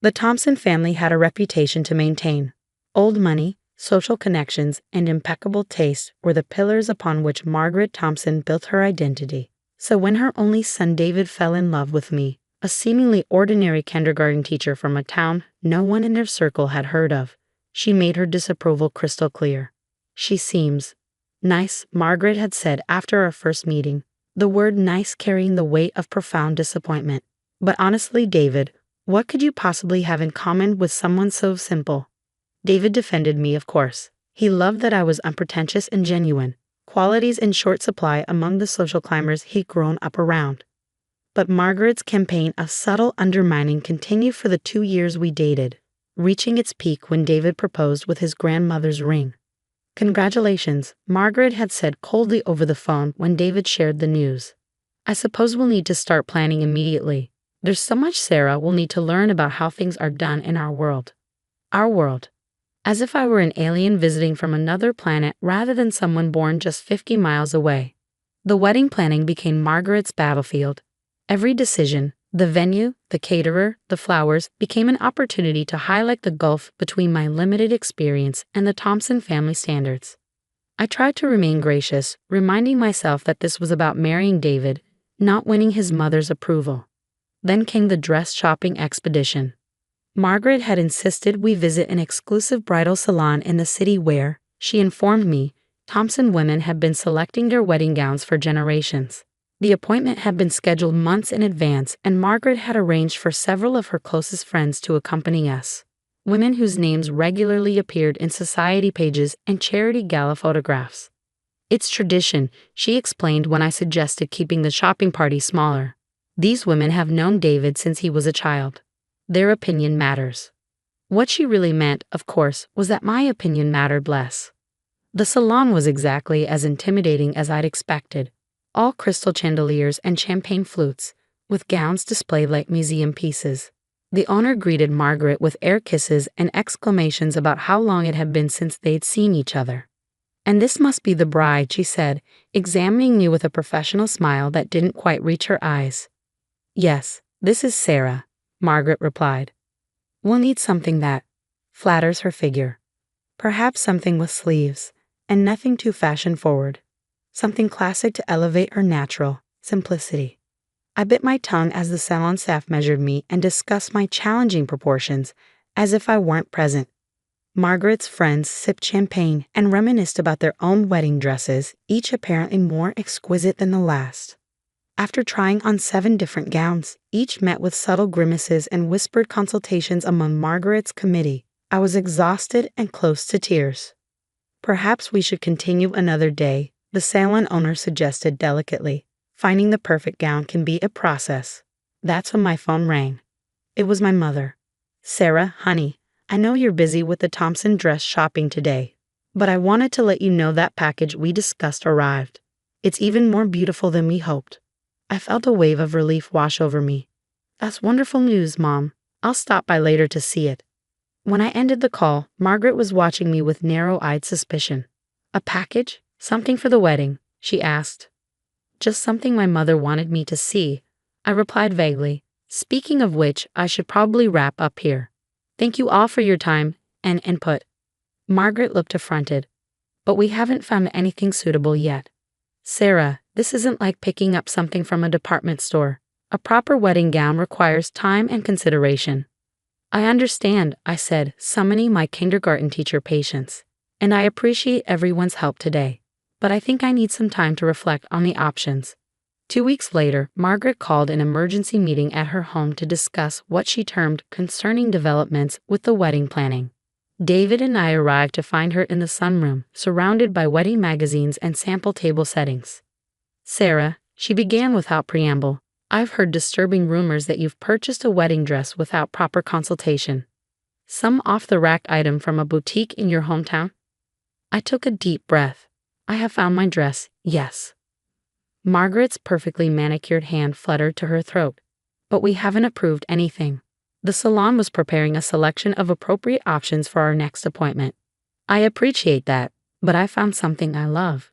The Thompson family had a reputation to maintain. Old money, social connections, and impeccable taste were the pillars upon which Margaret Thompson built her identity. So when her only son David fell in love with me, a seemingly ordinary kindergarten teacher from a town no one in their circle had heard of, she made her disapproval crystal clear. "She seems nice," Margaret had said after our first meeting, the word nice carrying the weight of profound disappointment. "But honestly, David, what could you possibly have in common with someone so simple?" David defended me, of course. He loved that I was unpretentious and genuine, qualities in short supply among the social climbers he'd grown up around. But Margaret's campaign of subtle undermining continued for the 2 years we dated, reaching its peak when David proposed with his grandmother's ring. "Congratulations," Margaret had said coldly over the phone when David shared the news. "I suppose we'll need to start planning immediately. There's so much Sarah will need to learn about how things are done in our world." Our world. As if I were an alien visiting from another planet rather than someone born just 50 miles away. The wedding planning became Margaret's battlefield. Every decision, the venue, the caterer, the flowers, became an opportunity to highlight the gulf between my limited experience and the Thompson family standards. I tried to remain gracious, reminding myself that this was about marrying David, not winning his mother's approval. Then came the dress shopping expedition. Margaret had insisted we visit an exclusive bridal salon in the city where, she informed me, Thompson women had been selecting their wedding gowns for generations. The appointment had been scheduled months in advance, and Margaret had arranged for several of her closest friends to accompany us, women whose names regularly appeared in society pages and charity gala photographs. "It's tradition," she explained when I suggested keeping the shopping party smaller. "These women have known David since he was a child. Their opinion matters." What she really meant, of course, was that my opinion mattered less. The salon was exactly as intimidating as I'd expected. All crystal chandeliers and champagne flutes, with gowns displayed like museum pieces. The owner greeted Margaret with air kisses and exclamations about how long it had been since they'd seen each other. "And this must be the bride," she said, examining me with a professional smile that didn't quite reach her eyes. "Yes, this is Sarah," Margaret replied. "We'll need something that flatters her figure. Perhaps something with sleeves, and nothing too fashion-forward. Something classic to elevate her natural simplicity." I bit my tongue as the salon staff measured me and discussed my challenging proportions, as if I weren't present. Margaret's friends sipped champagne and reminisced about their own wedding dresses, each apparently more exquisite than the last. After trying on 7 different gowns, each met with subtle grimaces and whispered consultations among Margaret's committee, I was exhausted and close to tears. "Perhaps we should continue another day," the salon owner suggested delicately. "Finding the perfect gown can be a process." That's when my phone rang. It was my mother. "Sarah, honey, I know you're busy with the Thompson dress shopping today, but I wanted to let you know that package we discussed arrived. It's even more beautiful than we hoped." I felt a wave of relief wash over me. "That's wonderful news, Mom. I'll stop by later to see it." When I ended the call, Margaret was watching me with narrow-eyed suspicion. "A package? Something for the wedding?" she asked. "Just something my mother wanted me to see," I replied vaguely. "Speaking of which, I should probably wrap up here. Thank you all for your time and input." Margaret looked affronted. "But we haven't found anything suitable yet." "Sarah, this isn't like picking up something from a department store. A proper wedding gown requires time and consideration." "I understand," I said, summoning my kindergarten teacher patience. "And I appreciate everyone's help today. But I think I need some time to reflect on the options." 2 weeks later, Margaret called an emergency meeting at her home to discuss what she termed concerning developments with the wedding planning. David and I arrived to find her in the sunroom, surrounded by wedding magazines and sample table settings. "Sarah," she began without preamble, "I've heard disturbing rumors that you've purchased a wedding dress without proper consultation. Some off-the-rack item from a boutique in your hometown?" I took a deep breath. "I have found my dress, yes." Margaret's perfectly manicured hand fluttered to her throat. "But we haven't approved anything. The salon was preparing a selection of appropriate options for our next appointment." "I appreciate that, but I found something I love."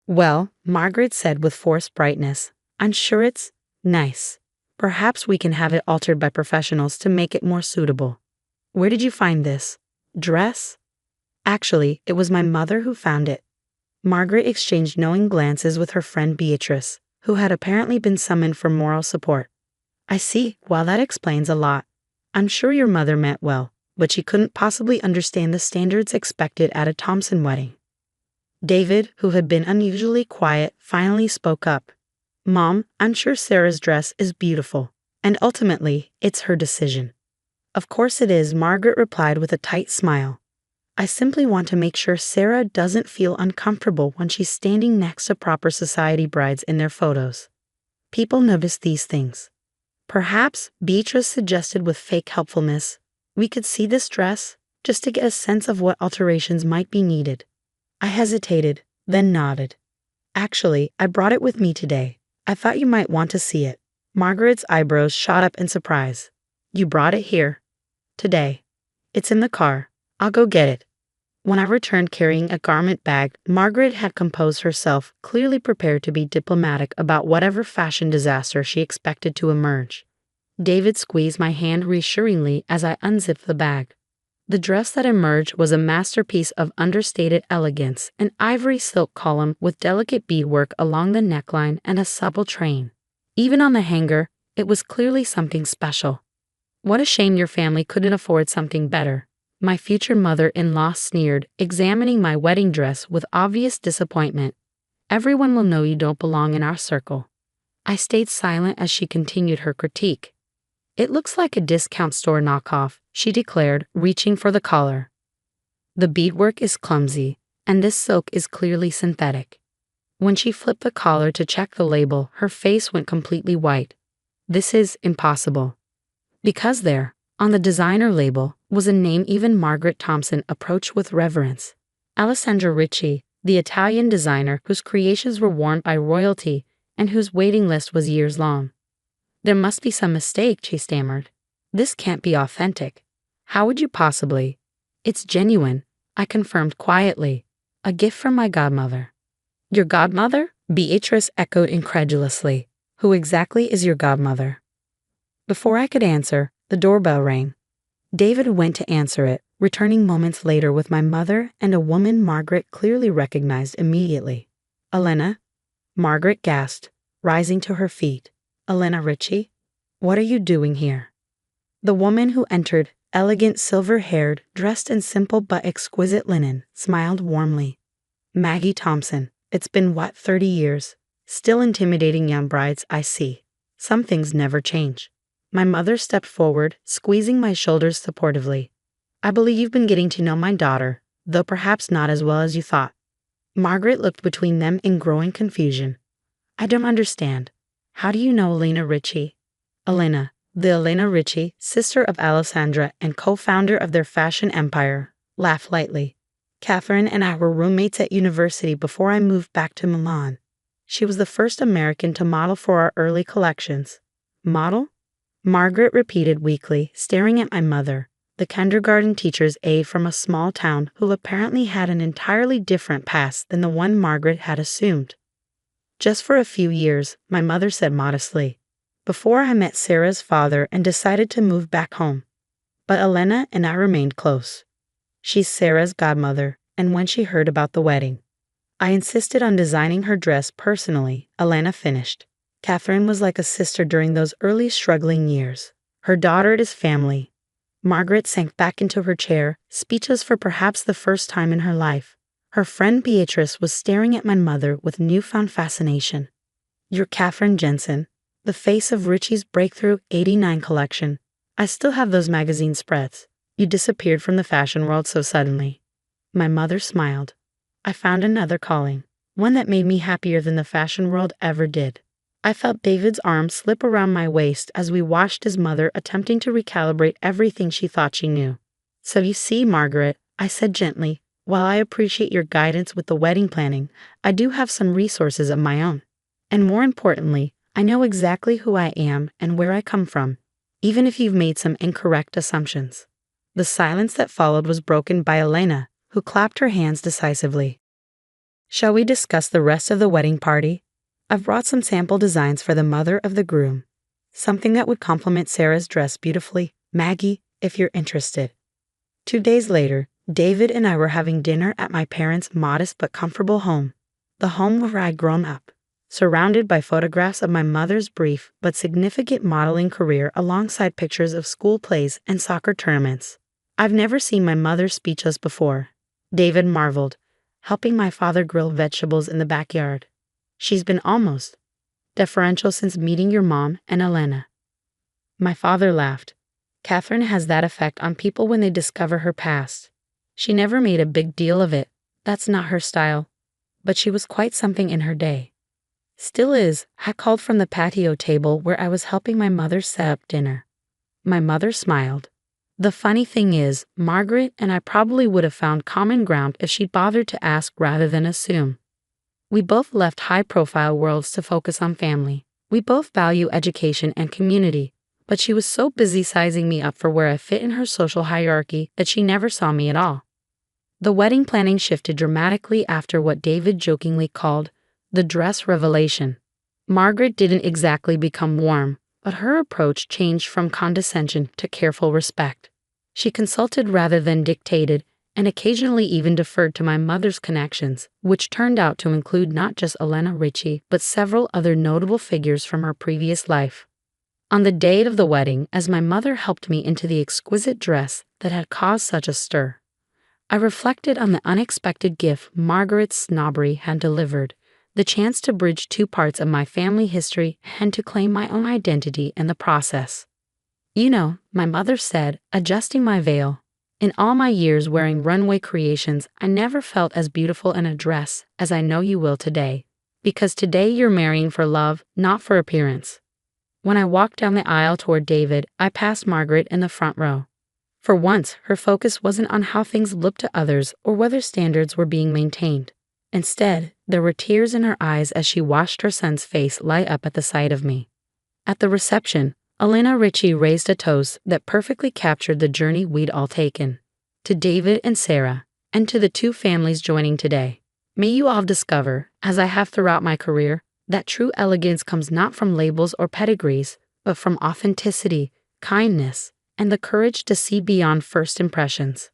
"Well," Margaret said with forced brightness, "I'm sure it's nice. Perhaps we can have it altered by professionals to make it more suitable. Where did you find this dress? Actually, it was my mother who found it. Margaret exchanged knowing glances with her friend Beatrice, who had apparently been summoned for moral support. I see. Well, that explains a lot. I'm sure your mother meant well, but she couldn't possibly understand the standards expected at a Thompson wedding. David, who had been unusually quiet, finally spoke up. Mom, I'm sure Sarah's dress is beautiful, and ultimately, it's her decision. Of course it is, Margaret replied with a tight smile. I simply want to make sure Sarah doesn't feel uncomfortable when she's standing next to proper society brides in their photos. People notice these things. Perhaps, Beatrice suggested with fake helpfulness, we could see this dress, just to get a sense of what alterations might be needed. I hesitated, then nodded. Actually, I brought it with me today. I thought you might want to see it. Margaret's eyebrows shot up in surprise. You brought it here? Today. It's in the car. I'll go get it. When I returned carrying a garment bag, Margaret had composed herself, clearly prepared to be diplomatic about whatever fashion disaster she expected to emerge. David squeezed my hand reassuringly as I unzipped the bag. The dress that emerged was a masterpiece of understated elegance, an ivory silk column with delicate beadwork along the neckline and a supple train. Even on the hanger, it was clearly something special. What a shame your family couldn't afford something better. My future mother-in-law sneered, examining my wedding dress with obvious disappointment. Everyone will know you don't belong in our circle. I stayed silent as she continued her critique. It looks like a discount store knockoff, she declared, reaching for the collar. The beadwork is clumsy, and this silk is clearly synthetic. When she flipped the collar to check the label, her face went completely white. This is impossible. Because there, on the designer label, was a name even Margaret Thompson approached with reverence. Alessandra Ricci, the Italian designer whose creations were worn by royalty and whose waiting list was years long. There must be some mistake, she stammered. This can't be authentic. How would you possibly? It's genuine, I confirmed quietly. A gift from my godmother. Your godmother? Beatrice echoed incredulously. Who exactly is your godmother? Before I could answer, the doorbell rang. David went to answer it, returning moments later with my mother and a woman Margaret clearly recognized immediately. Elena? Margaret gasped, rising to her feet. Elena Ricci? What are you doing here? The woman who entered, elegant silver-haired, dressed in simple but exquisite linen, smiled warmly. Maggie Thompson. It's been 30 years? Still intimidating young brides, I see. Some things never change. My mother stepped forward, squeezing my shoulders supportively. I believe you've been getting to know my daughter, though perhaps not as well as you thought. Margaret looked between them in growing confusion. I don't understand. How do you know Elena Ricci? Elena, the Elena Ricci, sister of Alessandra and co-founder of their fashion empire, laughed lightly. Catherine and I were roommates at university before I moved back to Milan. She was the first American to model for our early collections. Model? Margaret repeated weakly, staring at my mother, the kindergarten teacher's aide from a small town who apparently had an entirely different past than the one Margaret had assumed. Just for a few years, my mother said modestly, before I met Sarah's father and decided to move back home. But Elena and I remained close. She's Sarah's godmother, and when she heard about the wedding, I insisted on designing her dress personally, Elena finished. Catherine was like a sister during those early struggling years. Her daughter is family. Margaret sank back into her chair, speechless for perhaps the first time in her life. Her friend Beatrice was staring at my mother with newfound fascination. You're Catherine Jensen, the face of Ricci's Breakthrough '89 collection. I still have those magazine spreads. You disappeared from the fashion world so suddenly. My mother smiled. I found another calling, one that made me happier than the fashion world ever did. I felt David's arm slip around my waist as we watched his mother attempting to recalibrate everything she thought she knew. So you see, Margaret, I said gently, while I appreciate your guidance with the wedding planning, I do have some resources of my own. And more importantly, I know exactly who I am and where I come from, even if you've made some incorrect assumptions. The silence that followed was broken by Elena, who clapped her hands decisively. Shall we discuss the rest of the wedding party? I've brought some sample designs for the mother of the groom. Something that would complement Sarah's dress beautifully. Maggie, if you're interested. 2 days later, David and I were having dinner at my parents' modest but comfortable home, the home where I'd grown up, surrounded by photographs of my mother's brief but significant modeling career alongside pictures of school plays and soccer tournaments. I've never seen my mother speechless before, David marveled, helping my father grill vegetables in the backyard. She's been almost deferential since meeting your mom and Elena. My father laughed. Catherine has that effect on people when they discover her past. She never made a big deal of it. That's not her style. But she was quite something in her day. Still is. I called from the patio table where I was helping my mother set up dinner. My mother smiled. The funny thing is, Margaret and I probably would have found common ground if she'd bothered to ask rather than assume. We both left high-profile worlds to focus on family. We both value education and community. But she was so busy sizing me up for where I fit in her social hierarchy that she never saw me at all. The wedding planning shifted dramatically after what David jokingly called the dress revelation. Margaret didn't exactly become warm, but her approach changed from condescension to careful respect. She consulted rather than dictated, and occasionally even deferred to my mother's connections, which turned out to include not just Elena Ritchie, but several other notable figures from her previous life. On the day of the wedding, as my mother helped me into the exquisite dress that had caused such a stir, I reflected on the unexpected gift Margaret's snobbery had delivered, the chance to bridge two parts of my family history and to claim my own identity in the process. You know, my mother said, adjusting my veil, in all my years wearing runway creations, I never felt as beautiful in a dress as I know you will today, because today you're marrying for love, not for appearance. When I walked down the aisle toward David, I passed Margaret in the front row. For once, her focus wasn't on how things looked to others or whether standards were being maintained. Instead, there were tears in her eyes as she watched her son's face light up at the sight of me. At the reception, Elena Ritchie raised a toast that perfectly captured the journey we'd all taken. To David and Sarah, and to the two families joining today. May you all discover, as I have throughout my career, that true elegance comes not from labels or pedigrees, but from authenticity, kindness, and the courage to see beyond first impressions.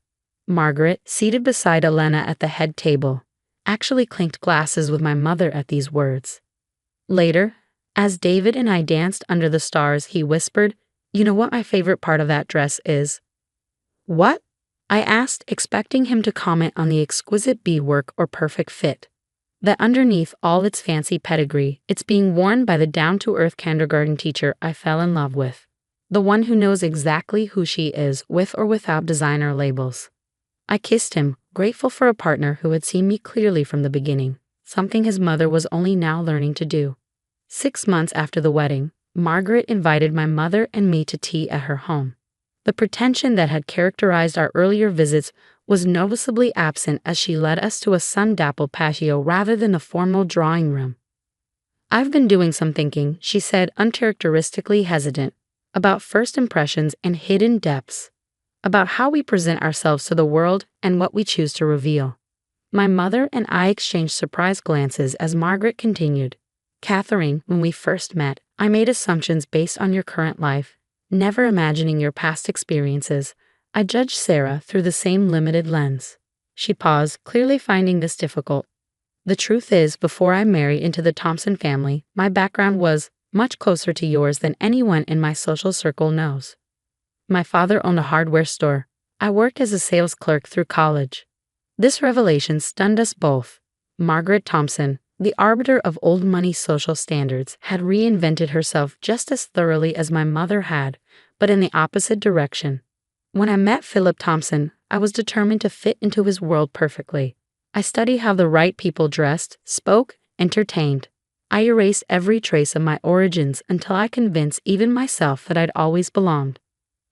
Margaret, seated beside Elena at the head table, actually clinked glasses with my mother at these words. Later, as David and I danced under the stars, he whispered, "You know what my favorite part of that dress is?" "What?" I asked, expecting him to comment on the exquisite beadwork or perfect fit. That underneath all its fancy pedigree, it's being worn by the down-to-earth kindergarten teacher I fell in love with. The one who knows exactly who she is, with or without designer labels. I kissed him, grateful for a partner who had seen me clearly from the beginning, something his mother was only now learning to do. 6 months after the wedding, Margaret invited my mother and me to tea at her home. The pretension that had characterized our earlier visits was noticeably absent as she led us to a sun-dappled patio rather than a formal drawing room. "I've been doing some thinking," she said, uncharacteristically hesitant, "about first impressions and hidden depths, about how we present ourselves to the world and what we choose to reveal." My mother and I exchanged surprised glances as Margaret continued. "Catherine, when we first met, I made assumptions based on your current life, never imagining your past experiences. I judged Sarah through the same limited lens." She paused, clearly finding this difficult. "The truth is, before I married into the Thompson family, my background was much closer to yours than anyone in my social circle knows. My father owned a hardware store. I worked as a sales clerk through college." This revelation stunned us both. Margaret Thompson, the arbiter of old money social standards, had reinvented herself just as thoroughly as my mother had, but in the opposite direction. When I met Philip Thompson, I was determined to fit into his world perfectly. I studied how the right people dressed, spoke, entertained. I erased every trace of my origins until I convinced even myself that I'd always belonged.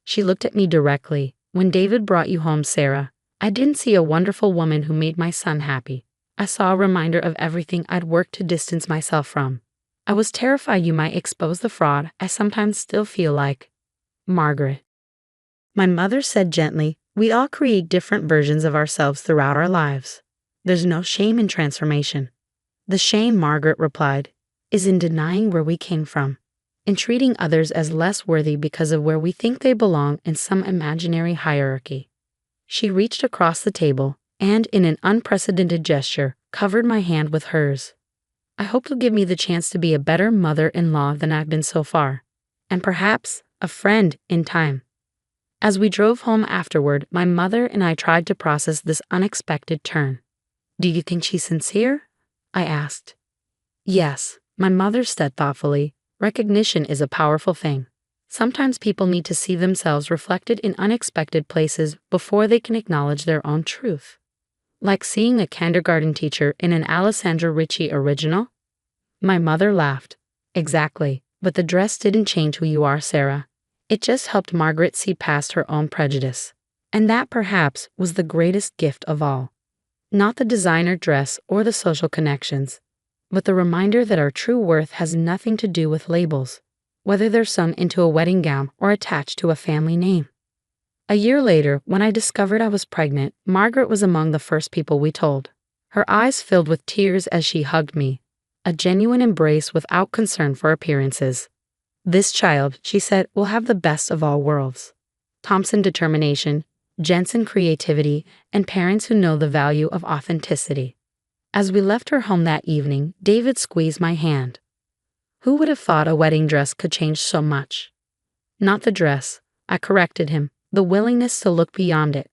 She looked at me directly. "When David brought you home, Sarah, I didn't see a wonderful woman who made my son happy. I saw a reminder of everything I'd worked to distance myself from. I was terrified you might expose the fraud I sometimes still feel like." Margaret. My mother said gently, "We all create different versions of ourselves throughout our lives. There's no shame in transformation." "The shame," Margaret replied, "is in denying where we came from. in treating others as less worthy because of where we think they belong in some imaginary hierarchy. She reached across the table and, in an unprecedented gesture, covered my hand with hers. I hope you'll give me the chance to be a better mother-in-law than I've been so far, and perhaps a friend in time. As we drove home afterward, my mother and I tried to process this unexpected turn. "Do you think she's sincere?" I asked. "Yes," my mother said thoughtfully. "Recognition is a powerful thing. Sometimes people need to see themselves reflected in unexpected places before they can acknowledge their own truth. Like seeing a kindergarten teacher in an Alessandra Ricci original?" My mother laughed. "Exactly, but the dress didn't change who you are, Sarah. It just helped Margaret see past her own prejudice. And that perhaps was the greatest gift of all. Not the designer dress or the social connections, but the reminder that our true worth has nothing to do with labels, whether they're sewn into a wedding gown or attached to a family name." A year later, when I discovered I was pregnant, Margaret was among the first people we told. Her eyes filled with tears as she hugged me, a genuine embrace without concern for appearances. "This child," she said, "will have the best of all worlds. Thompson determination, Jensen creativity, and parents who know the value of authenticity." As we left her home that evening, David squeezed my hand. "Who would have thought a wedding dress could change so much?" "Not the dress," I corrected him, "the willingness to look beyond it.